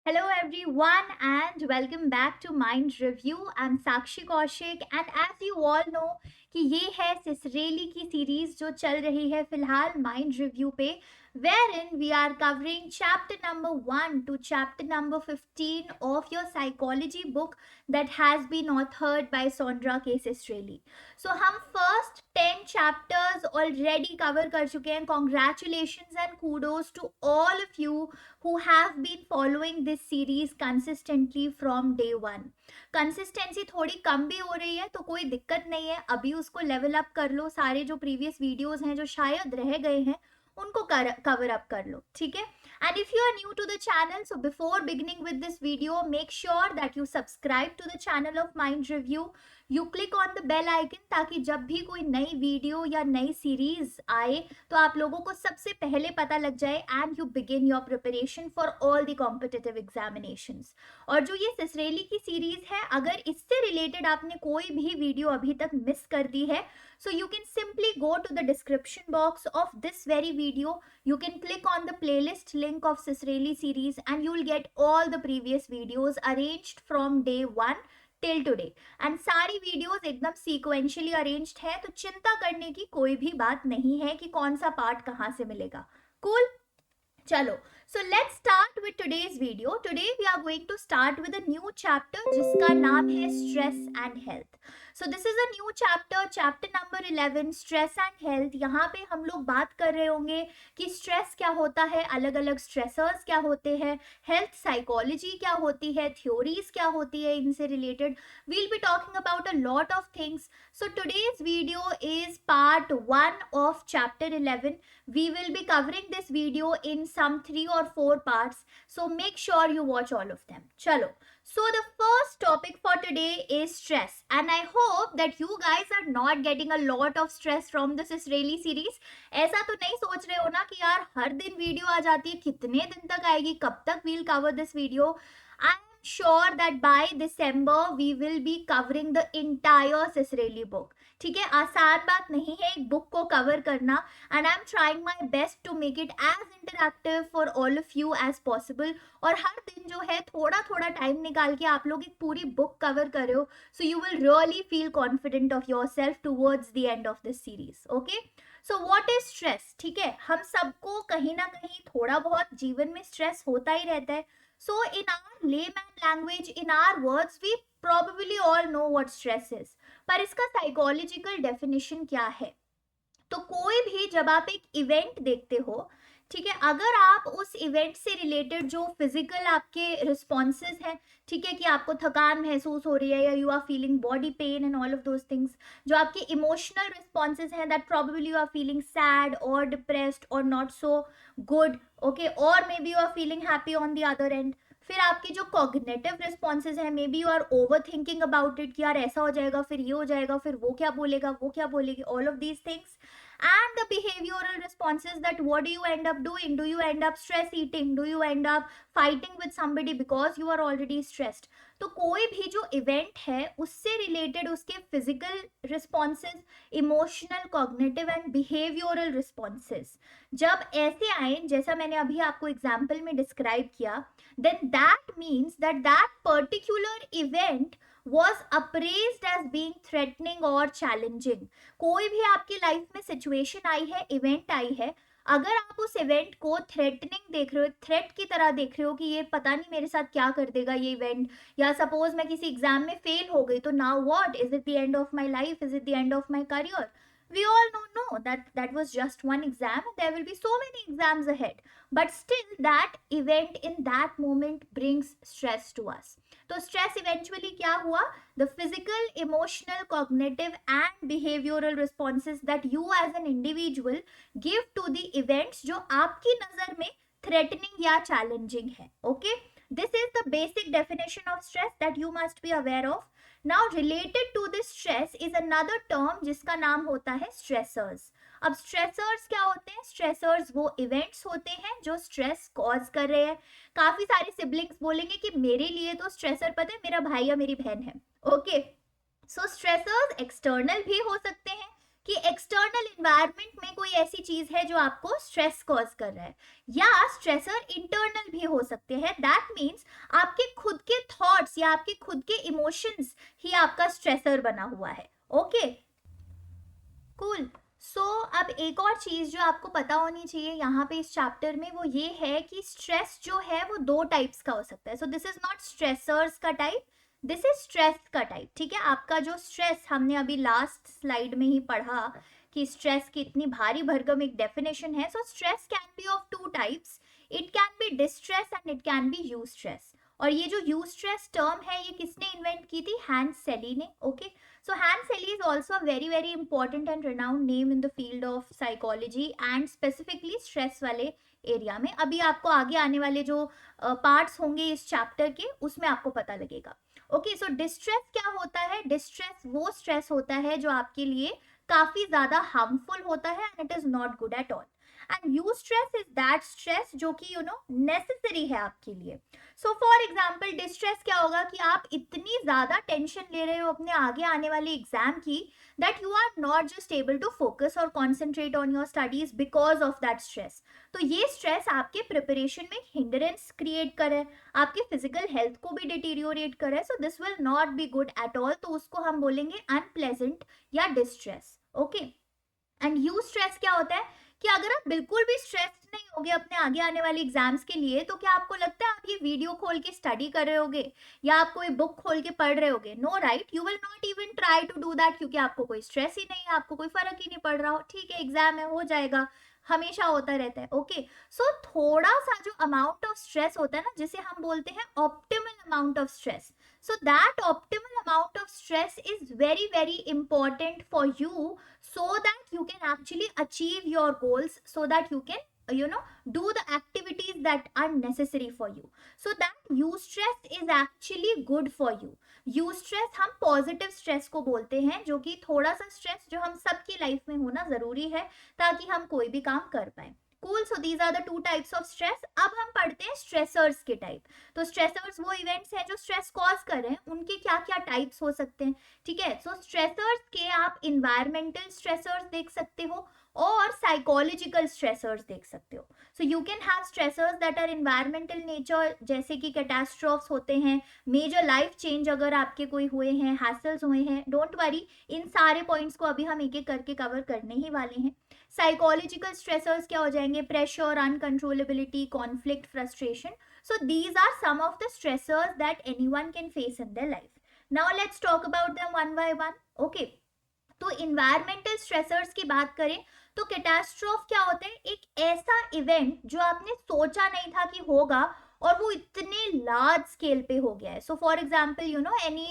Hello everyone and welcome back to Mind Review. I'm Sakshi Kaushik and as you all know कि ये है सिसरेली की series जो चल रही है फिलहाल माइंड रिव्यू पे wherein we are covering chapter number 1 to chapter number 15 of your psychology book that has been authored by Sondra K. Sisreli. So हम first 10 chapters already cover कर चुके हैं. Congratulations and kudos to all of you who have been following this series consistently from day one. Consistency थोड़ी कम भी हो रही है तो कोई दिक्कत नहीं है, अभी उसको लेवल अप कर लो. सारे जो प्रीवियस वीडियोस हैं जो शायद रह गए हैं उनको कवर अप कर लो, ठीक है. And if you are new to the channel, so before beginning with this video make sure that you subscribe to the channel of Mind Review. You click on the bell icon ताकि जब भी कोई नई video या नई series आए तो आप लोगों को सबसे पहले पता लग जाए and you begin your preparation for all the competitive examinations. और जो ये सिसरेली की सीरीज है, अगर इससे रिलेटेड आपने कोई भी वीडियो अभी तक मिस कर दी है, so you can simply go to the description box of this very video. You can click on the playlist link of Sisreli series and you will get all the previous videos arranged from day 1 till today. And सारी videos एकदम sequentially arranged है, तो चिंता करने की कोई भी बात नहीं है कि कौन सा पार्ट कहाँ से मिलेगा. Cool? चलो, so let's start with today's video. Today we are going to start with a new chapter जिसका नाम है stress and health. So this is a new chapter, chapter number 11, stress and health. यहाँ पे हम लोग बात कर रहे होंगे कि stress क्या होता है, अलग अलग stressors क्या होते हैं, health psychology क्या होती है, theories क्या होती है इनसे related. We'll be talking about a lot of things. So today's video is part 1 of chapter 11. We will be covering this video in some 3 or 4 parts. So make sure you watch all of them. Chalo. So the first topic for today is stress, and I hope that you guys are not getting a lot of stress from this Israeli series. ऐसा तो नहीं सोच रहे हो ना कि यार हर दिन वीडियो आ जाती है, कितने दिन तक आएगी, कब तक we'll cover this video. I am sure that by December we will be covering the entire Sisreli book. ठीक है, आसान बात नहीं है एक बुक को कवर करना, and I am trying my best to make it as interactive for all of you as possible. और हर दिन जो है थोड़ा थोड़ा टाइम निकाल के आप लोग एक पूरी बुक कवर कर रहे हो, so you will really feel confident of your self towards the end of this series. Okay, so what is stress? ठीक है, हम सबको कहीं ना कहीं थोड़ा बहुत जीवन में स्ट्रेस होता ही रहता है. So in our layman language, in our words, we probably all know what stress is. पर इसका साइकोलॉजिकल डेफिनेशन क्या है? तो कोई भी जब आप एक इवेंट देखते हो, ठीक है, अगर आप उस इवेंट से रिलेटेड जो फिजिकल आपके रिस्पॉन्सेज हैं, ठीक है, कि आपको थकान महसूस हो रही है या you are feeling body pain and all of those things, जो आपके इमोशनल रिस्पॉन्सेज हैं, that probably you are feeling sad और डिप्रेस्ड और नॉट सो गुड, ओके, और maybe you are feeling happy on the other end. फिर आपके जो cognitive responses हैं, maybe you are overthinking about it कि यार ऐसा हो जाएगा, फिर ये हो जाएगा, फिर वो क्या बोलेगा, वो क्या बोलेगी, all of these things. And the behavioral responses, that what do you end up doing? Do you end up stress eating? Do you end up fighting with somebody because you are already stressed? तो कोई भी जो event है उससे related उसके physical responses, emotional, cognitive and behavioural responses जब ऐसे आए जैसा मैंने अभी आपको एग्जाम्पल में डिस्क्राइब किया, then that means that that particular event was appraised as being threatening or challenging. कोई भी आपकी लाइफ में सिचुएशन आई है, इवेंट आई है, अगर आप उस इवेंट को थ्रेटनिंग देख रहे हो, थ्रेट की तरह देख रहे हो कि ये पता नहीं मेरे साथ क्या कर देगा ये इवेंट, या सपोज मैं किसी एग्जाम में फेल हो गई तो now what, is it the end of my life, is it the end of my career? We all know that was just one exam. There will be so many exams ahead, but still that event in that moment brings stress to us. तो stress eventually क्या हुआ? The physical, emotional, cognitive and behavioral responses that you as an individual give to the events जो आपकी नजर में threatening या challenging है. Okay? This is the basic definition of stress that you must be aware of. Now related to this stress is another term जिसका नाम होता है stressors. अब stressors क्या होते हैं? stressors वो events होते हैं जो stress cause कर रहे हैं. काफी सारे siblings बोलेंगे कि मेरे लिए तो stressor पता है मेरा भाई या मेरी बहन है. Okay, so stressors external भी हो सकते हैं कि एक्सटर्नल इन्वायरमेंट में कोई ऐसी चीज है जो आपको स्ट्रेस कॉज कर रहा है, या स्ट्रेसर इंटरनल भी हो सकते हैं। दैट मीन्स आपके खुद के थॉट्स या आपके खुद के इमोशंस ही आपका स्ट्रेसर बना हुआ है। Okay, cool. सो अब एक और चीज जो आपको पता होनी चाहिए यहाँ पे इस चैप्टर में, वो ये है कि स्ट्रेस जो है वो दो टाइप्स का हो सकता है। सो दिस इज नॉट स्ट्रेसर्स का टाइप, दिस इज स्ट्रेस का टाइप। ठीक है, आपका जो स्ट्रेस, हमने अभी लास्ट स्लाइड में ही पढ़ा कि स्ट्रेस की इतनी भारी भरकम एक डेफिनेशन है। So stress can be of two types, it can be distress and it can be you stress. और ये जो यू स्ट्रेस टर्म है ये किसने इन्वेंट की थी? हैंस सेली ने। Okay, so Hans Selye is also a very very important and renowned name in the field of psychology and specifically stress वाले एरिया में। अभी आपको आगे आने वाले जो पार्ट्स होंगे इस चैप्टर के, उसमें आपको पता लगेगा। ओके, सो डिस्ट्रेस क्या होता है? डिस्ट्रेस वो स्ट्रेस होता है जो आपके लिए काफी ज्यादा हार्मफुल होता है and it is not good at all. And you stress is that stress जो कि नेसेसरी है आपके लिए। सो फॉर एग्जाम्पल डिस्ट्रेस क्या होगा कि आप इतनी ज्यादा टेंशन ले रहे हो अपने आगे आने वाले एग्जाम की that you are not just able to focus और concentrate on your studies because of that stress. तो ये स्ट्रेस आपके प्रिपरेशन में हिंड्रेंस क्रिएट करे, आपके फिजिकल हेल्थ को भी डिटीरियोरेट करे। So this will not be good at all, तो उसको हम बोलेंगे अनप्लेजेंट या distress. Okay, and you stress क्या होता है कि अगर आप बिल्कुल भी स्ट्रेस नहीं होगे अपने आगे आने वाले एग्जाम्स के लिए, तो क्या आपको लगता है आप ये वीडियो खोल के स्टडी कर रहे होगे या आप कोई बुक खोल के पढ़ रहे होगे? No right, you will not even try to do that, क्योंकि आपको कोई स्ट्रेस ही नहीं है, आपको कोई फर्क ही नहीं पड़ रहा हो। ठीक है, एग्जाम है, हो जाएगा, हमेशा होता रहता है। ओके, सो थोड़ा सा जो अमाउंट ऑफ स्ट्रेस होता है ना, जिसे हम बोलते हैं optimal amount of stress, so that optimal amount of stress is very very important for you, so that you can actually achieve your goals, so that you can do the activities that are necessary for you, so that eustress is actually good for you। eustress हम positive stress को बोलते हैं, जो कि थोड़ा सा stress जो हम सबकी लाइफ में होना जरूरी है ताकि हम कोई भी काम कर पाए। Cool, so these are the two types of stress. अब हम पढ़ते हैं स्ट्रेसर्स के टाइप। तो स्ट्रेसर्स वो इवेंट्स हैं जो स्ट्रेस कॉज कर रहे हैं, उनके क्या क्या टाइप्स हो सकते हैं। ठीक है, सो स्ट्रेसर्स के आप इन्वायरमेंटल स्ट्रेसर्स देख सकते हो और साइकोलॉजिकल स्ट्रेसर्स देख सकते हो। So you can have stressors that are environmental nature, जैसे कि कैटास्ट्रॉफ्स होते हैं, मेजर लाइफ चेंज अगर आपके कोई हुए हैं, हैसल्स हुए हैं। डोंट वरी, इन सारे पॉइंट्स को अभी हम एक एक करके कवर करने ही वाले हैं। साइकोलॉजिकल स्ट्रेसर्स क्या हो जाएंगे? Pressure, uncontrollability, conflict, frustration. So these are some of the stressors that anyone can face in their life. Now let's talk about them one by one. Okay, तो इन्वायरमेंटल स्ट्रेसर्स की बात करें तो catastrophe क्या होते हैं? एक ऐसा इवेंट जो आपने सोचा नहीं था कि होगा और वो इतने लार्ज स्केल पे हो गया है। So for example any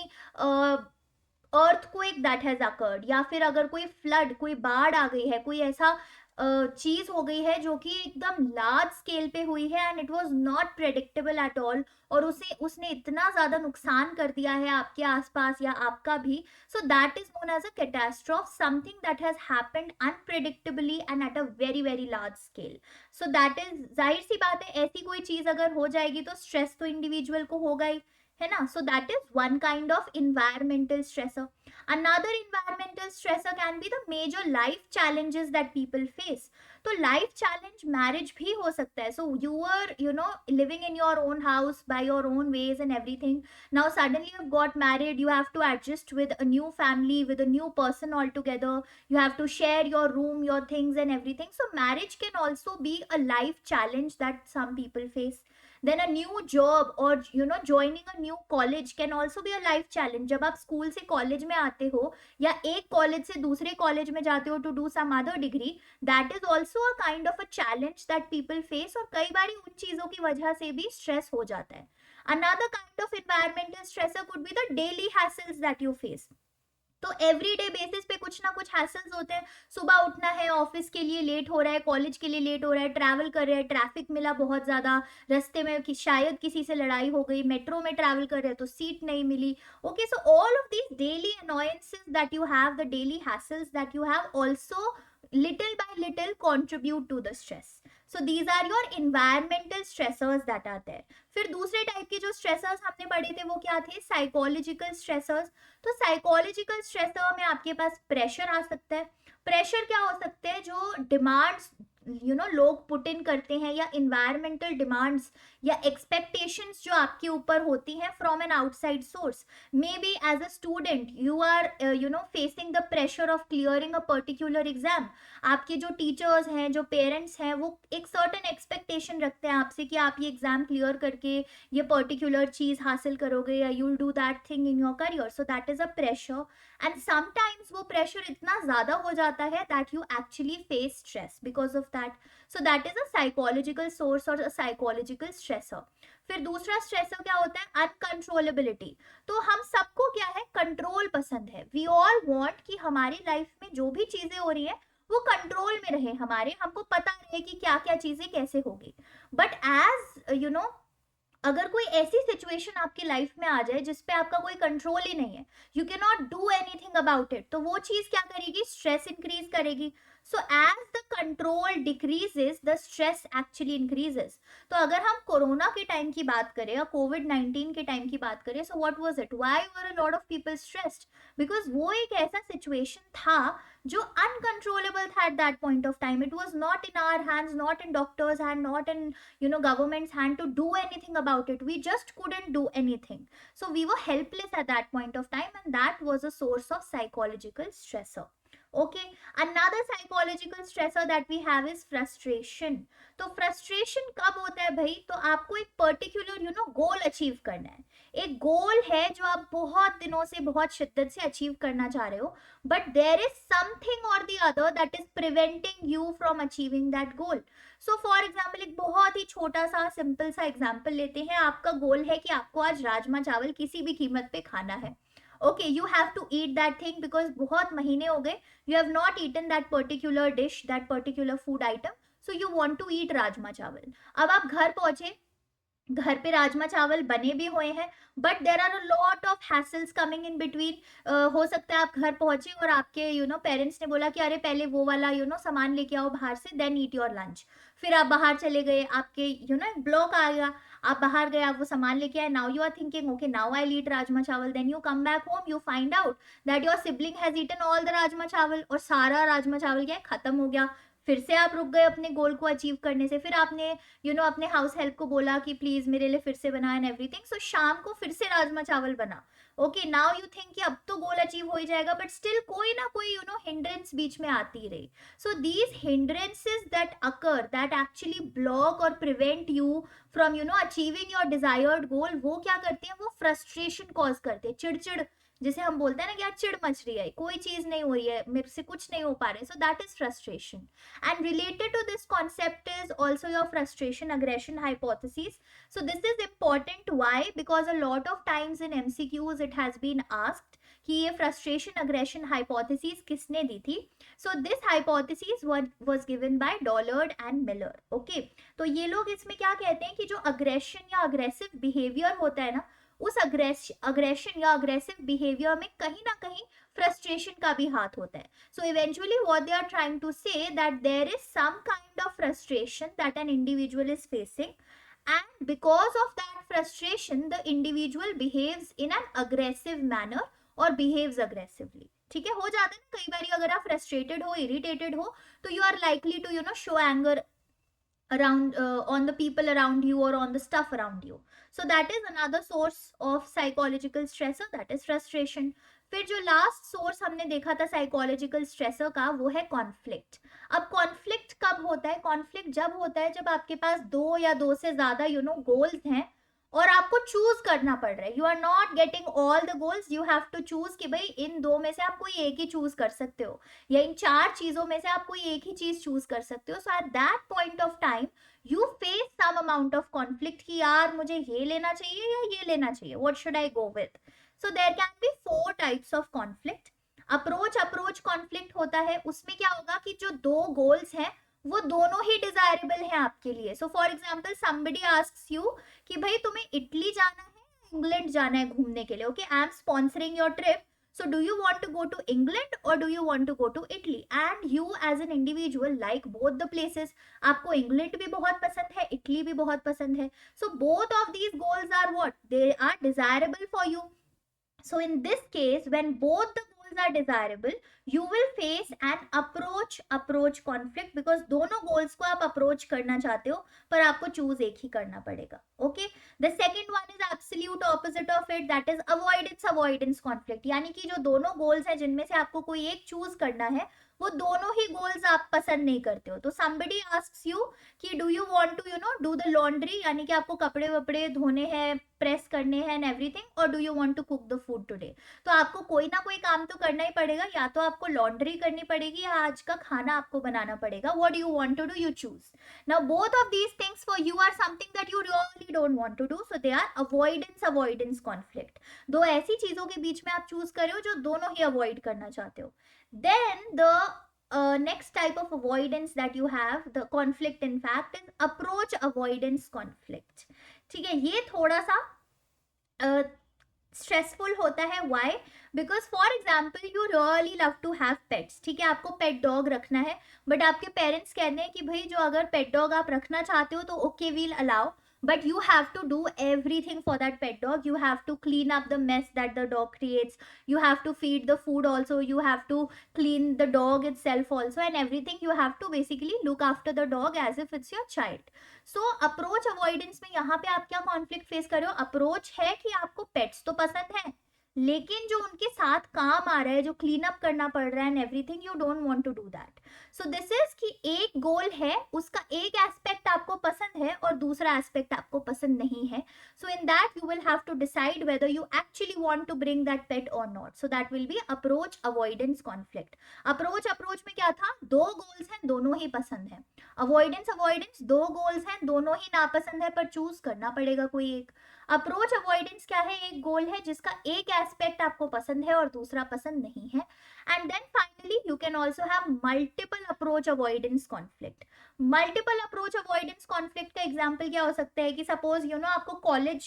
earthquake that has occurred, या फिर अगर कोई फ्लड, कोई बाढ़ आ गई है, कोई ऐसा चीज हो गई है जो कि एकदम लार्ज स्केल पे हुई है and it was not predictable at all, और उसने इतना ज्यादा नुकसान कर दिया है आपके आसपास या आपका भी। So that is known as a catastrophe, something that has happened unpredictably and at a very very large scale. So that is, जाहिर सी बात है, ऐसी कोई चीज अगर हो जाएगी तो स्ट्रेस तो इंडिविजुअल को होगा ही, है ना। सो that is one kind of environmental stressor. Another environmental stressor can be the major life challenges that people face. तो life challenge marriage भी हो सकता है। So you were living in your own house by your own ways and everything. Now suddenly you've got married, you have to adjust with a new family, with a new person altogether. You have to share your room, your things and everything. So marriage can also be a life challenge that some people face. Then a new job or joining a new college can also be a life challenge. जब आप school से college में आते हो या एक college से दूसरे कॉलेज में जाते हो to do some other degree, that is also a kind of a challenge that people face, और कई बार उन चीजों की वजह से भी स्ट्रेस हो जाता है। Another kind of environmental stressor could be the daily hassles that you face. तो एवरीडे बेसिस पे कुछ ना कुछ हैसल्स होते हैं। सुबह उठना है, ऑफिस के लिए लेट हो रहा है, कॉलेज के लिए लेट हो रहा है, ट्रैवल कर रहे हैं, ट्रैफिक मिला बहुत ज्यादा, रास्ते में शायद किसी से लड़ाई हो गई, मेट्रो में ट्रैवल कर रहे हैं तो सीट नहीं मिली। Okay, so all of these daily annoyances that you have, the daily hassles that you have, also little by little contribute to the stress. So these are your environmental stressors that are there. फिर दूसरे type के जो stressors हमने पढ़े थे वो क्या थे, साइकोलॉजिकल स्ट्रेसर्स। तो साइकोलॉजिकल स्ट्रेसर में आपके पास प्रेशर आ सकता है। प्रेशर क्या हो सकते हैं, जो डिमांड्स लोग पुट इन करते हैं, या इन्वायरमेंटल डिमांड्स या एक्सपेक्टेशंस जो आपके ऊपर होती हैं from an outside source. Maybe as a student you are facing the pressure of clearing a particular exam. आपके जो टीचर्स हैं, जो पेरेंट्स हैं, वो एक सर्टन एक्सपेक्टेशन रखते हैं आपसे कि आप ये एग्जाम क्लियर करके ये पर्टिकुलर चीज हासिल करोगे, या you will do that thing in your career. So that is a pressure, and sometimes वो प्रेशर इतना ज्यादा हो जाता है that you actually face stress because of that. So that is a psychological source और साइकोलॉजिकल स्ट्रेसर। फिर दूसरा stressor क्या होता है, अनकंट्रोलेबिलिटी। तो हम सबको क्या है, कंट्रोल पसंद है। वी ऑल वांट कि हमारी लाइफ में जो भी चीजें हो रही है वो कंट्रोल में रहे हमारे, हमको पता रहे कि क्या क्या चीजें कैसे होगी। बट एज अगर कोई ऐसी सिचुएशन आपकी लाइफ में आ जाए जिसपे आपका कोई कंट्रोल ही नहीं है, you cannot do anything about it, तो वो चीज क्या करेगी, स्ट्रेस इंक्रीज करेगी। So as the control decreases the stress actually increases. तो अगर हम कोरोना के टाइम की बात करें या कोविड-19 के टाइम की बात करें, so what was it, why were a lot of people stressed, because वो एक ऐसा सिचुएशन था जो अनकंट्रोलेबल था at that point of time. It was not in our hands, not in doctors hand, not in government's hand to do anything about it. We just couldn't do anything, so we were helpless at that point of time, and that was a source of psychological stressor. Okay, another psychological stressor that we have is frustration. तो frustration कब होता है भाई, तो आपको एक particular goal achieve करना है। एक गोल है जो आप बहुत दिनों से बहुत शिद्दत से अचीव करना चाह रहे हो, बट देयर इज समथिंग और the other that is preventing you from achieving that goal. So for example, एक बहुत ही छोटा सा सिंपल सा एग्जाम्पल लेते हैं। आपका गोल है कि आपको आज राजमा चावल किसी भी कीमत पे खाना है। Okay, you have to eat that thing because बहुत महीने हो गए you have not eaten that particular dish, that particular food item, so you want to eat rajma chawal. अब आप घर पहुंचे, घर पे राजमा चावल बने भी हुए हैं, but there are a lot of hassles coming in between. हो सकता है आप घर पहुंचे और आपके पेरेंट्स ने बोला कि अरे पहले वो वाला सामान लेके आओ बाहर से, देन ईट योर लंच। फिर आप बाहर चले गए, आपके एक ब्लॉक आ गया, आप बाहर गए, आप वो सामान लेके आए, now you are thinking okay now I eat rajma chawal, then you come back home, you find out that your sibling has eaten all the rajma chawal, और सारा राजमा चावल क्या है, खत्म हो गया। फिर से आप रुक गए अपने गोल को अचीव करने से, फिर आपने अपने हाउस हेल्प को बोला कि प्लीज मेरे लिए फिर से बना एंड एवरीथिंग। सो शाम को फिर से राजमा चावल बना। ओके, नाउ यू थिंक कि अब तो गोल अचीव हो ही जाएगा, बट स्टिल कोई ना कोई हिंड्रेंस बीच में आती रही। So these hindrances that occur that actually block और prevent you from achieving your desired goal, वो क्या करते हैं, वो फ्रस्ट्रेशन कॉज करते हैं, चिड़चिड़, जिसे हम बोलते हैं ना कि यार चिड़ मच रही है, कोई चीज नहीं हो रही है, मेरे से कुछ नहीं हो पा रहा है। सो that is frustration. And related to this concept is also your frustration aggression hypothesis. So this is important. Why? Because a lot of times in MCQs it has been asked कि ये frustration aggression hypothesis किसने दी थी। So this hypothesis was given by Dollard and Miller. Okay, तो ये लोग इसमें क्या कहते हैं कि जो aggression या aggressive behavior होता है ना, उस अग्रेशन या अग्रेसिव बिहेवियर में कहीं ना कहीं फ्रस्ट्रेशन का भी हाथ होता है। So eventually what they are trying to say that there is some kind of frustration that an individual is facing, and because of that frustration the individual behaves in an aggressive manner or behaves aggressively. ठीक है, हो जाता है ना कई बार, अगर आप frustrated हो, इरिटेटेड हो, तो you are likely to show anger around on the people around you or on the stuff around you. So that is another source of psychological stressor, that is frustration. फिर जो last source हमने देखा था psychological stressor का, वो है conflict. अब conflict कब होता है, कॉन्फ्लिक्ट जब होता है जब आपके पास दो या दो से ज्यादा गोल्स हैं और आपको चूज करना पड़ रहा है। You are not getting all the goals, you have to choose कि भाई इन दो में से आप कोई एक ही चूज कर सकते हो, या इन चार चीजों में से आप कोई एक ही चीज चूज कर सकते हो। So at that point of time you face some amount of conflict कि यार मुझे ये लेना चाहिए या ये लेना चाहिए, what should I go with. So there can be 4 types of conflict. Approach conflict होता है, उसमें क्या होगा कि जो दो गोल्स हैं वो दोनों ही डिजायरेबल हैं आपके लिए। So for example somebody asks you कि भाई तुम्हें इटली जाना है, इंग्लैंड जाना है घूमने के लिए, okay, I am sponsoring your trip, So do you want to go to England or do you want to go to Italy? And you as an individual like both the places. आपको England भी बहुत पसंद है, Italy भी बहुत पसंद है. So both of these goals are what? They are desirable for you. So in this case, when both the goals are desirable, you will face an approach conflict, because दोनों goals को आप approach करना चाहते हो पर आपको choose एक ही करना पड़ेगा. Okay. The second one is absolute opposite of it, that is avoidance conflict. यानी कि जो दोनों goals हैं जिनमें से आपको कोई एक choose करना है, वो दोनों ही goals आप पसंद नहीं करते हो. तो somebody asks you कि do you want to do the laundry, यानी कि आपको कपड़े वपड़े धोने हैं, प्रेस करने हैं एंड एवरीथिंग, और do you want to cook the food today. तो आपको कोई ना कोई काम तो करना ही पड़ेगा, या तो आपको लॉन्ड्री करनी पड़ेगी या आज का खाना आपको बनाना पड़ेगा. What do you want to do, you choose. Now both of these things for you are something that you really don't want to do, so they are avoidance conflict. दो ऐसी चीजों के बीच में आप चूज कर रहे हो जो दोनों ही अवॉइड करना चाहते हो. Then the next type of avoidance that you have, the conflict in fact, is approach avoidance conflict. ठीक है, ये थोड़ा सा स्ट्रेसफुल होता है. Why? Because for example you really love to have pets. ठीक है, आपको पेट डॉग रखना है, बट आपके पेरेंट्स कहते हैं कि भाई जो अगर पेट डॉग आप रखना चाहते हो तो okay we'll allow, but you have to do everything for that pet dog. You have to clean up the mess that the dog creates, you have to feed the food also, you have to clean the dog itself also, and everything. You have to basically look after the dog as if it's your child. So approach avoidance में यहाँ पे आप क्या conflict face कर रहे हो? Approach है कि आपको pets तो पसंद है, लेकिन जो उनके साथ काम आ रहा है, जो क्लीन अप करना पड़ रहा है and everything, you don't want to do that. So this is कि एक गोल है, उसका एक एस्पेक्ट आपको पसंद है और दूसरा एस्पेक्ट आपको पसंद नहीं है. So in that you will have to decide whether you actually want to bring that pet or not. So that will be approach avoidance conflict. Approach में क्या था? दो गोल्स हैं, दोनों ही पसंद है. अवॉइडेंस दो गोल्स हैं, दोनों ही नापसंद है, पर चूज करना पड़ेगा कोई एक. अप्रोच अवॉइडेंस क्या है? एक गोल है जिसका एक एस्पेक्ट आपको पसंद है और दूसरा पसंद नहीं है. And then finally you can also have multiple approach avoidance conflict. Multiple approach avoidance conflict का एग्जाम्पल क्या हो सकता है कि सपोज आपको कॉलेज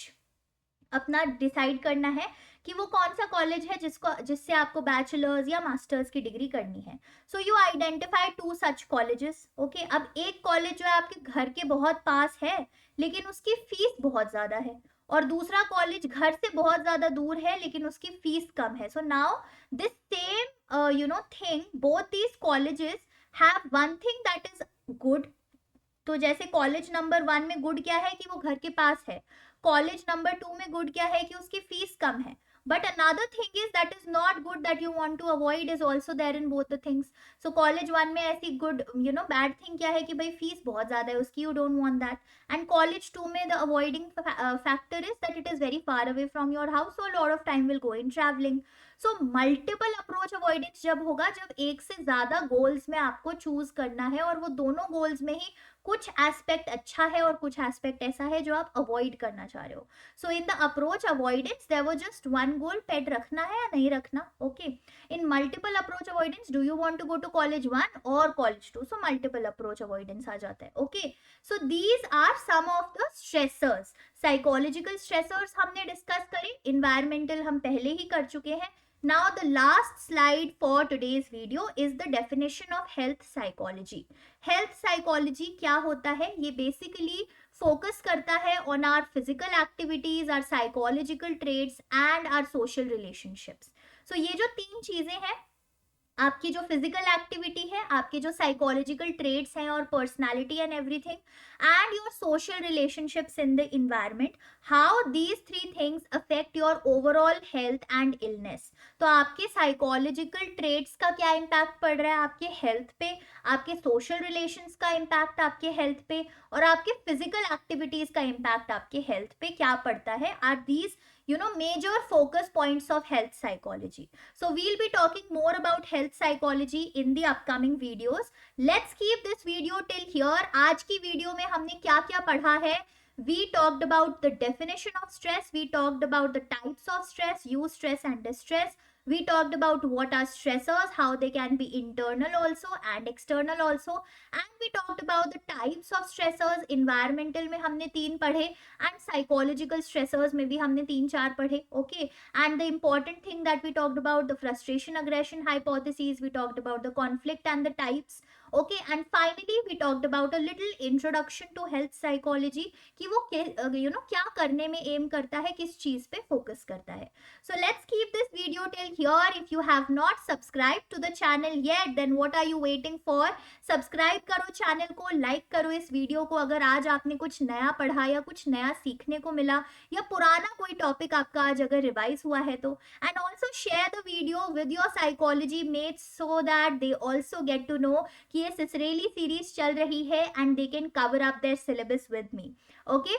अपना डिसाइड करना है कि वो कौन सा कॉलेज है जिससे आपको बैचलर्स या मास्टर्स की डिग्री करनी है. So you identify 2 such colleges. Okay, अब एक कॉलेज जो है आपके घर के बहुत पास है लेकिन उसकी फीस बहुत ज्यादा है, और दूसरा कॉलेज घर से बहुत ज्यादा दूर है लेकिन उसकी फीस कम है. So now this same thing, both these colleges have one thing that is good. तो जैसे कॉलेज नंबर 1 में गुड क्या है कि वो घर के पास है, कॉलेज नंबर 2 में गुड क्या है कि उसकी फीस कम है. But another thing is that is not good that you want to avoid is also there in both the things. So college 1 में ऐसी good bad thing क्या है कि भाई फीस बहुत ज़्यादा है उसकी, you don't want that. And college 2 में the avoiding factor is that it is very far away from your house, so a lot of time will go in traveling. So multiple approach avoidance जब होगा जब एक से ज़्यादा goals में आपको choose करना है और वो दोनों goals में ही कुछ एस्पेक्ट अच्छा है और कुछ एस्पेक्ट ऐसा है जो आप अवॉइड करना चाह रहे हो. So in the approach avoidance there was just one goal, pet रखना है या नहीं रखना. Okay, in multiple approach avoidance do you want to go to college 1 और college 2, so multiple approach avoidance आ जाता है. Okay, so these are some of the stressors. Psychological stressors हमने डिस्कस करे, इन्वायरमेंटल हम पहले ही कर चुके हैं. Now the last slide for today's video is the definition of health psychology. Health psychology क्या होता है? ये basically focus करता है on our physical activities, our psychological traits and our social relationships. So ये जो 3 चीजें हैं, आपकी जो फिजिकल एक्टिविटी है, आपके जो साइकोलॉजिकल ट्रेट्स हैं और personality and everything, and your social relationships in the environment, how these 3 things affect your overall health and illness. तो आपके साइकोलॉजिकल ट्रेट्स का क्या इम्पैक्ट पड़ रहा है आपके हेल्थ पे, आपके सोशल रिलेशंस का इम्पैक्ट आपके हेल्थ पे, और आपके फिजिकल एक्टिविटीज का इम्पैक्ट आपके हेल्थ पे क्या पड़ता है. Are these major focus points of health psychology. So we'll be talking more about health psychology in the upcoming videos. Let's keep this video till here. आज की वीडियो में हमने क्या क्या पढ़ा है? We talked about the definition of stress, we talked about the types of stress, eustress and distress, We talked about what are stressors, how they can be internal also and external also, and we talked about the types of stressors. Environmental में हमने 3 पढ़े and psychological stressors में भी हमने 3-4 पढ़े. Okay, and the important thing that we talked about the frustration aggression hypotheses, we talked about the conflict and the types. Okay, and finally we talked about a little introduction to health psychology कि वो क्या करने में aim करता है, किस चीज पे focus करता है. So let's keep this video till here. If you have not subscribed to the channel yet, then what are you waiting for? Subscribe करो channel को, like करो इस video को. अगर आज आपने कुछ नया पढ़ा या कुछ नया सीखने को मिला या पुराना कोई topic आपका आज अगर revise हुआ है तो, and also share the video with your psychology mates so that they also get to know कि ये सिसरेली series चल रही है and they can cover up their syllabus with me. Okay,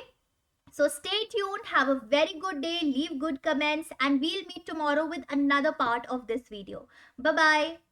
so stay tuned, have a very good day, leave good comments, and we'll meet tomorrow with another part of this video. Bye bye.